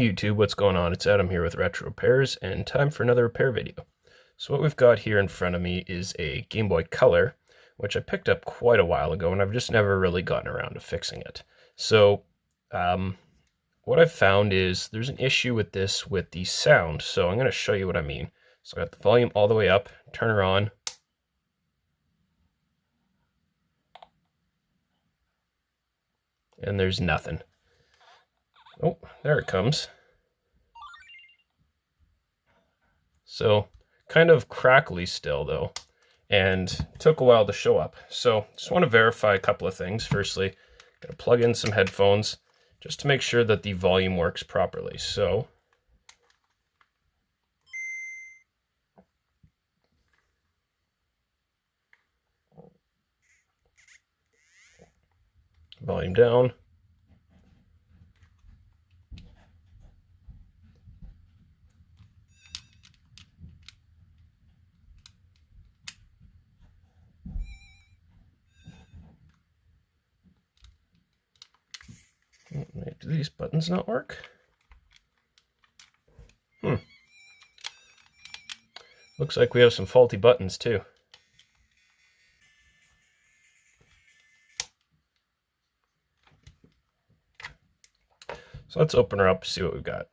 Hey YouTube, what's going on? It's Adam here with Retro Repairs, and time for another repair video. So what we've got here in front of me is a Game Boy Color, which I picked up quite a while ago, and I've just never really gotten around to fixing it. So what I've found is there's an issue with this with the sound, so I'm going to show you what I mean. So I got the volume all the way up, turn her on. And there's nothing. Oh, there it comes. So kind of crackly still though, and took a while to show up. So just want to verify a couple of things. Firstly, gotta plug in some headphones just to make sure that the volume works properly. So volume down. Do these buttons not work? Looks like we have some faulty buttons too. So let's open her up, see what we've got.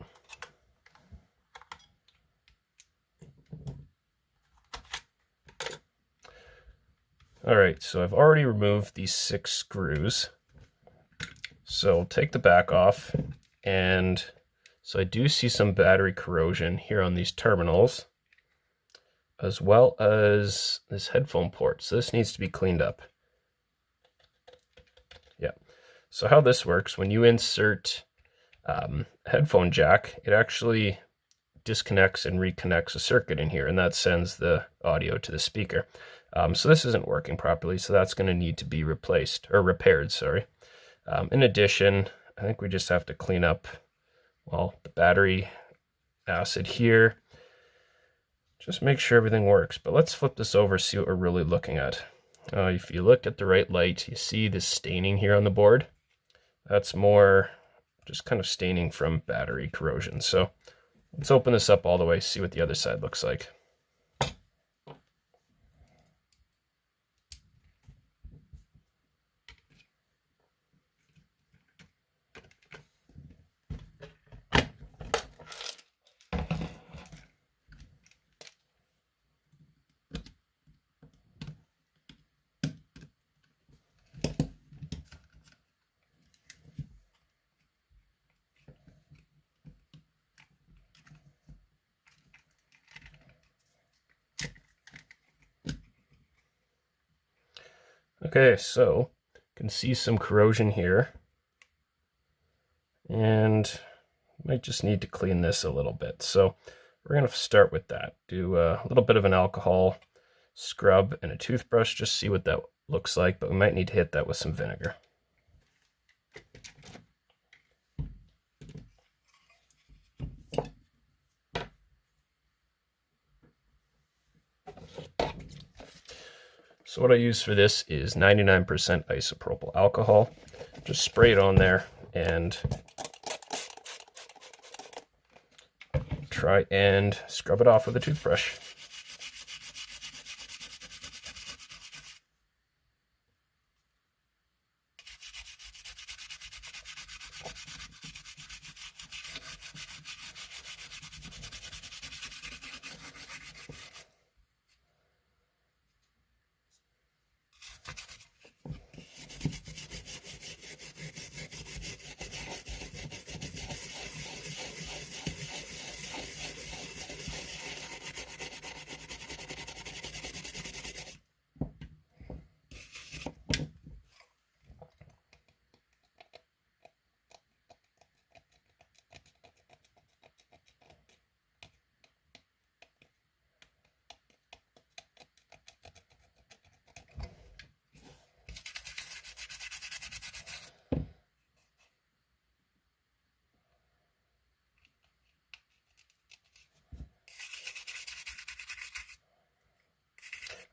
Alright, so I've already removed these 6 screws. So take the back off, and so I do see some battery corrosion here on these terminals, as well as this headphone port. So this needs to be cleaned up. Yeah. So how this works, when you insert headphone jack, it actually disconnects and reconnects a circuit in here, and that sends the audio to the speaker. So this isn't working properly, so that's going to need to be replaced, or repaired, sorry. In addition, I think we just have to clean up, well, the battery acid here. Just make sure everything works. But let's flip this over, see what we're really looking at. If you look at the right light, you see this staining here on the board. That's more just kind of staining from battery corrosion. So let's open this up all the way, see what the other side looks like. Okay, so you can see some corrosion here, and might just need to clean this a little bit. So we're going to start with that. Do a little bit of an alcohol scrub and a toothbrush, just see what that looks like, but we might need to hit that with some vinegar. So what I use for this is 99% isopropyl alcohol. Just spray it on there and try and scrub it off with a toothbrush.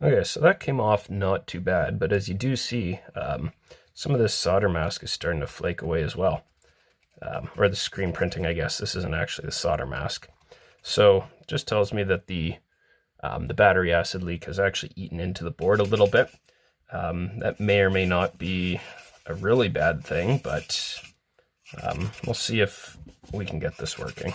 Okay, so that came off not too bad, but as you do see, some of this solder mask is starting to flake away as well. or the screen printing, I guess. This isn't actually the solder mask. So it just tells me that the battery acid leak has actually eaten into the board a little bit. That may or may not be a really bad thing, but we'll see if we can get this working.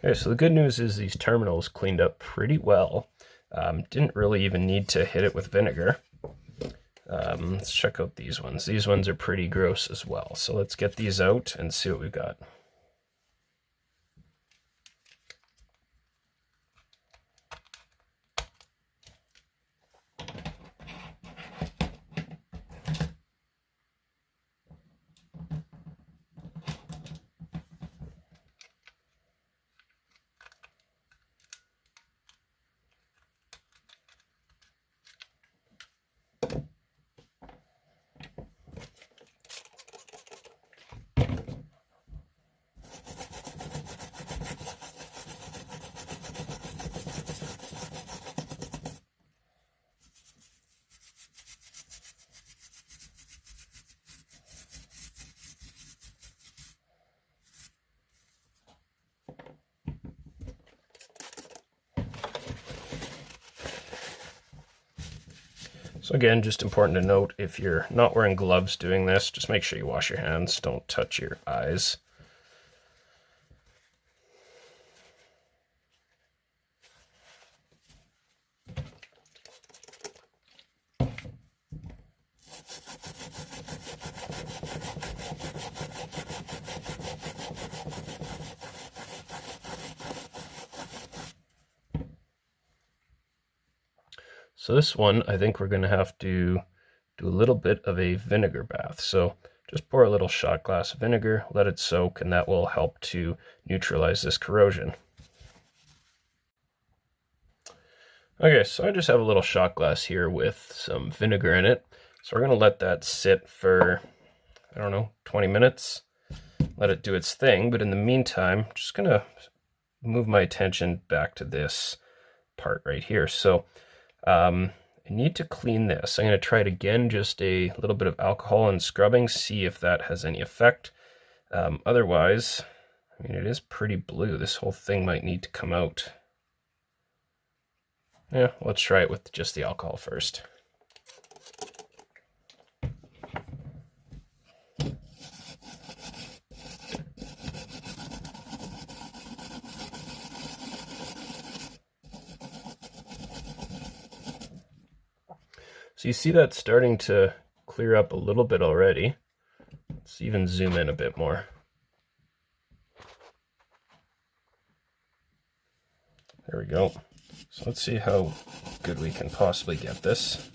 Okay, so the good news is these terminals cleaned up pretty well. Didn't really even need to hit it with vinegar. Let's check out these ones. These ones are pretty gross as well. So let's get these out and see what we've got. So again, just important to note, if you're not wearing gloves doing this, just make sure you wash your hands. Don't touch your eyes. So this one, I think we're going to have to do a little bit of a vinegar bath. So just pour a little shot glass of vinegar, let it soak, and that will help to neutralize this corrosion. Okay, so I just have a little shot glass here with some vinegar in it. So we're going to let that sit for, I don't know, 20 minutes. Let it do its thing. But in the meantime, I'm just going to move my attention back to this part right here. So I need to clean this. I'm going to try it again, just a little bit of alcohol and scrubbing, see if that has any effect. Otherwise, I mean, it is pretty blue. This whole thing might need to come out. Yeah, let's try it with just the alcohol first. So you see that starting to clear up a little bit already. Let's even zoom in a bit more. There we go. So let's see how good we can possibly get this.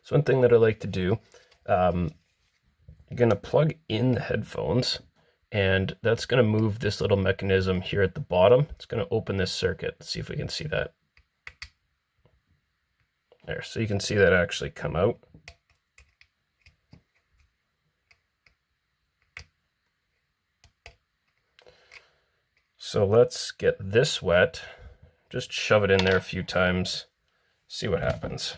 So one thing that I like to do, you're going to plug in the headphones, and that's going to move this little mechanism here at the bottom. It's going to open this circuit. Let's see if we can see that. There, so you can see that actually come out. So let's get this wet. Just shove it in there a few times, see what happens.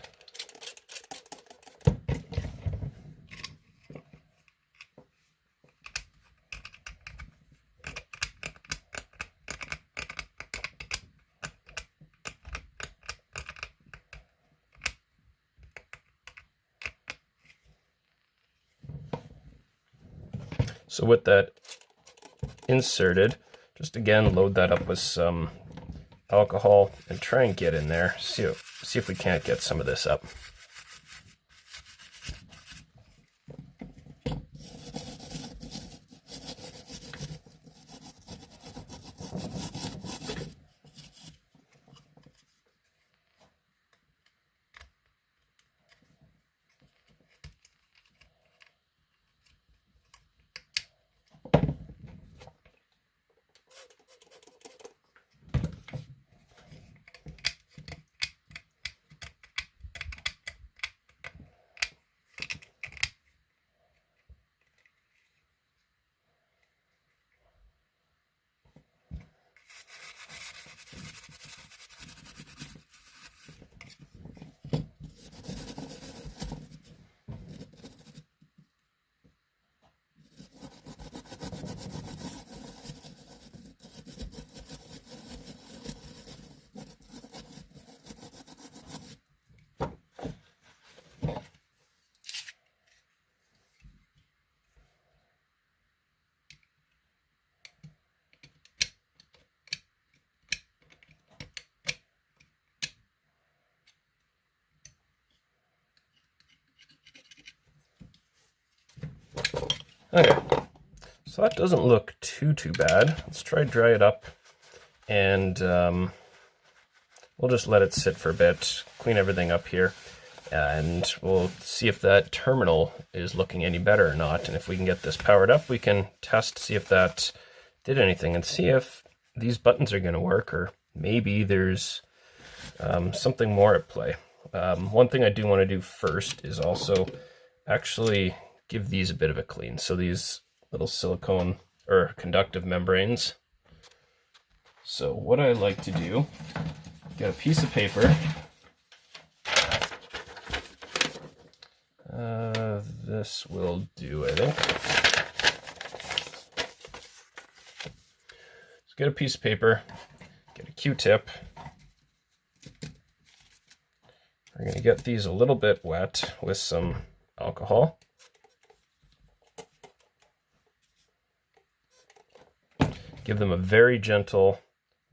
So with that inserted, just again load that up with some alcohol and try and get in there. See if we can't get some of this up. Okay, so that doesn't look too bad. Let's try dry it up, and we'll just let it sit for a bit, clean everything up here, and we'll see if that terminal is looking any better or not. And if we can get this powered up, we can test, see if that did anything, and see if these buttons are going to work, or maybe there's something more at play. One thing I do want to do first is also actually give these a bit of a clean. So these little silicone or conductive membranes. So what I like to do, get a piece of paper. This will do, I think. So get a piece of paper, get a Q-tip. We're going to get these a little bit wet with some alcohol. Give them a very gentle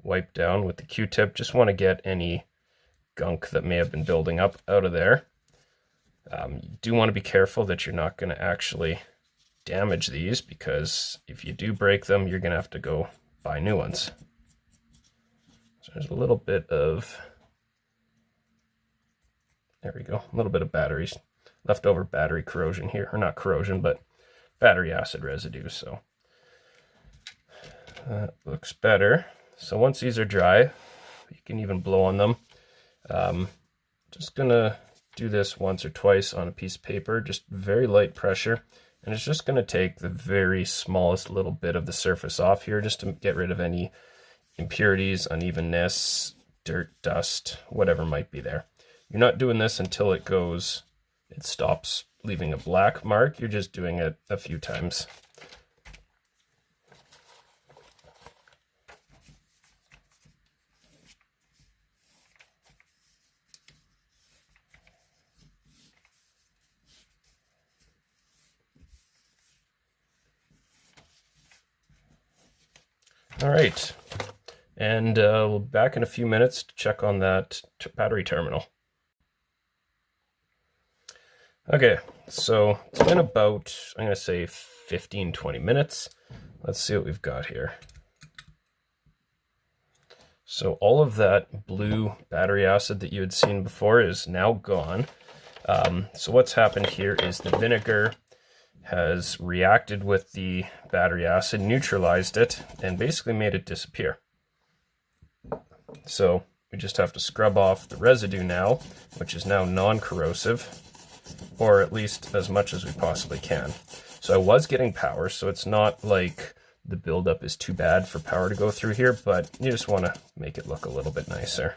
wipe down with the Q-tip. Just want to get any gunk that may have been building up out of there. You do want to be careful that you're not going to actually damage these, because if you do break them, you're going to have to go buy new ones. So there's a little bit of, there we go, a little bit of batteries, leftover battery corrosion here, or not corrosion, but battery acid residue. So that looks better. So once these are dry, you can even blow on them. Just gonna do this once or twice on a piece of paper, just very light pressure. And it's just gonna take the very smallest little bit of the surface off here, just to get rid of any impurities, unevenness, dirt, dust, whatever might be there. You're not doing this until it stops leaving a black mark. You're just doing it a few times. All right, and we'll be back in a few minutes to check on that battery terminal. Okay, so it's been about, I'm going to say 15-20 minutes. Let's see what we've got here. So all of that blue battery acid that you had seen before is now gone. So what's happened here is the vinegar has reacted with the battery acid, neutralized it, and basically made it disappear. So we just have to scrub off the residue now, which is now non-corrosive, or at least as much as we possibly can. So I was getting power, so it's not like the buildup is too bad for power to go through here, but you just want to make it look a little bit nicer.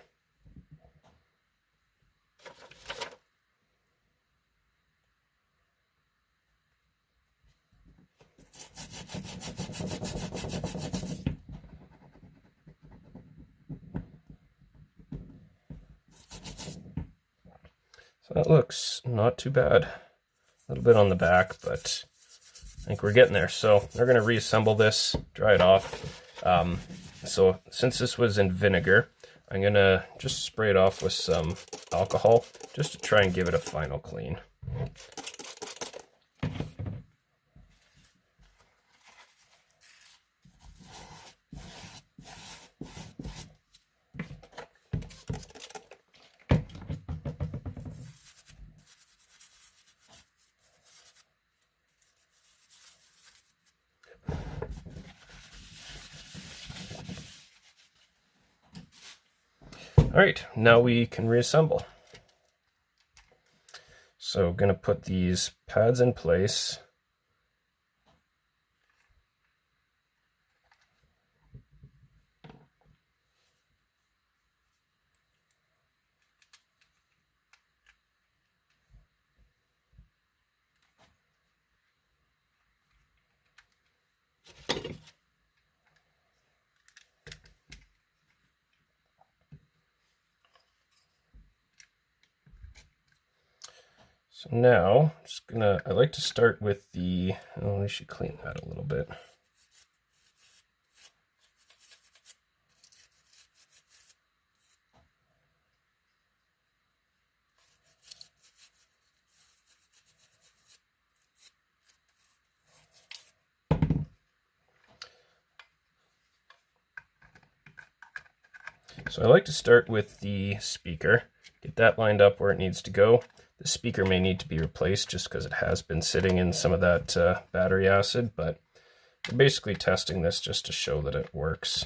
So that looks not too bad. A little bit on the back, but think we're getting there. So we're going to reassemble this, dry it off. So since this was in vinegar, I'm going to just spray it off with some alcohol just to try and give it a final clean. All right, now we can reassemble. So I'm going to put these pads in place. So now, I like to start with we should clean that a little bit. So I like to start with the speaker, get that lined up where it needs to go. The speaker may need to be replaced just because it has been sitting in some of that battery acid, but we're basically testing this just to show that it works.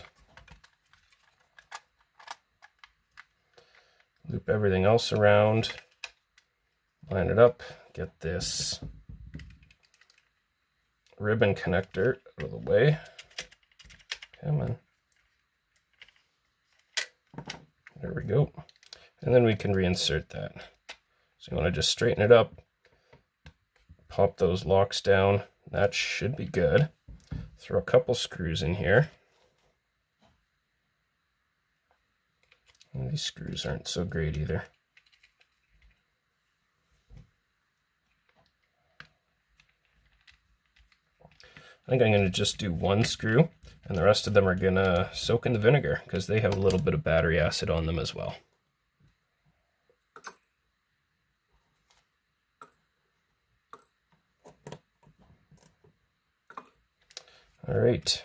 Loop everything else around, line it up, get this ribbon connector out of the way. Come on. There we go. And then we can reinsert that. So you want to just straighten it up, pop those locks down. That should be good. Throw a couple screws in here. And these screws aren't so great either. I think I'm going to just do one screw, and the rest of them are going to soak in the vinegar because they have a little bit of battery acid on them as well. All right,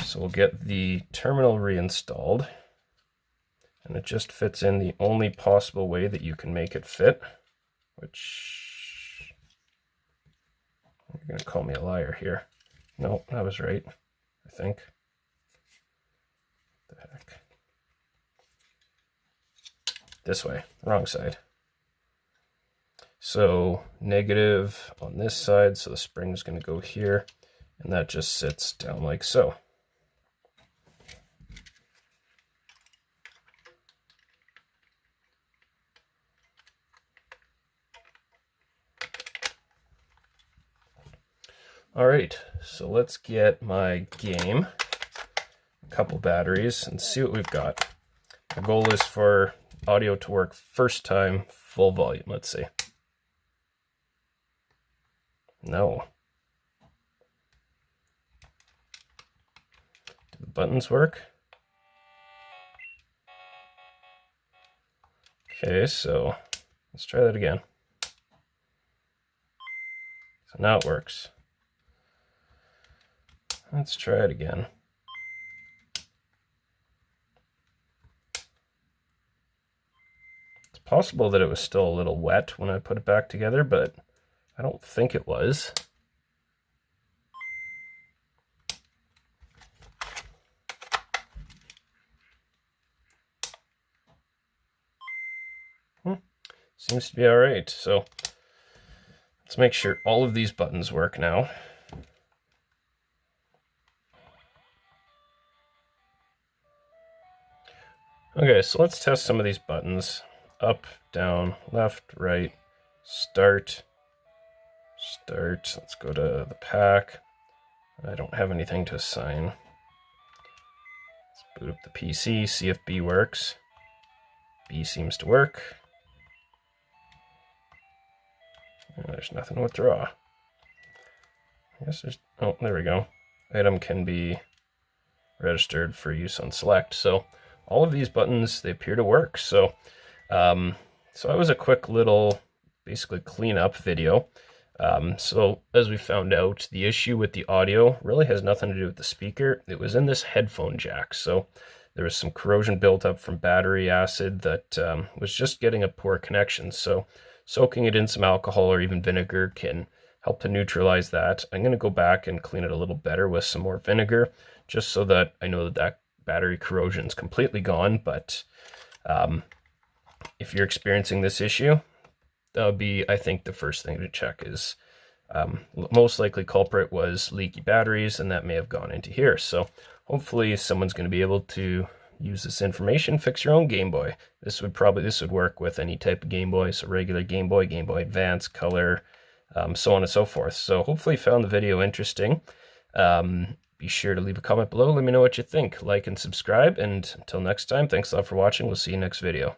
so we'll get the terminal reinstalled, and it just fits in the only possible way that you can make it fit, which you're going to call me a liar here. No, that was right, I think. What the heck? This way, wrong side. So negative on this side, so the spring is going to go here, and that just sits down like so. All right, so let's get my game, a couple batteries, and see what we've got. The goal is for audio to work first time, full volume, let's see. No. Do the buttons work? Okay, so let's try that again. So now it works. Let's try it again. It's possible that it was still a little wet when I put it back together, but I don't think it was. Seems to be all right. So let's make sure all of these buttons work now. Okay, so let's test some of these buttons. Up, down, left, right, start. Let's go to the pack. I don't have anything to assign. Let's boot up the PC, see if B works. B seems to work. There's nothing to withdraw. I guess there's, oh, there we go. Item can be registered for use on select. So all of these buttons, they appear to work. So that was a quick little basically cleanup video. So as we found out, the issue with the audio really has nothing to do with the speaker. It was in this headphone jack. So there was some corrosion built up from battery acid that was just getting a poor connection. So soaking it in some alcohol or even vinegar can help to neutralize that. I'm going to go back and clean it a little better with some more vinegar, just so that I know that battery corrosion is completely gone. But if you're experiencing this issue, that would be, I think, the first thing to check is most likely culprit was leaky batteries, and that may have gone into here. So hopefully someone's going to be able to use this information, fix your own Game Boy. This would work with any type of Game Boy, so regular Game Boy, Game Boy Advance, Color, so on and so forth. So hopefully you found the video interesting. Be sure to leave a comment below. Let me know what you think. Like and subscribe. And until next time, thanks a lot for watching. We'll see you next video.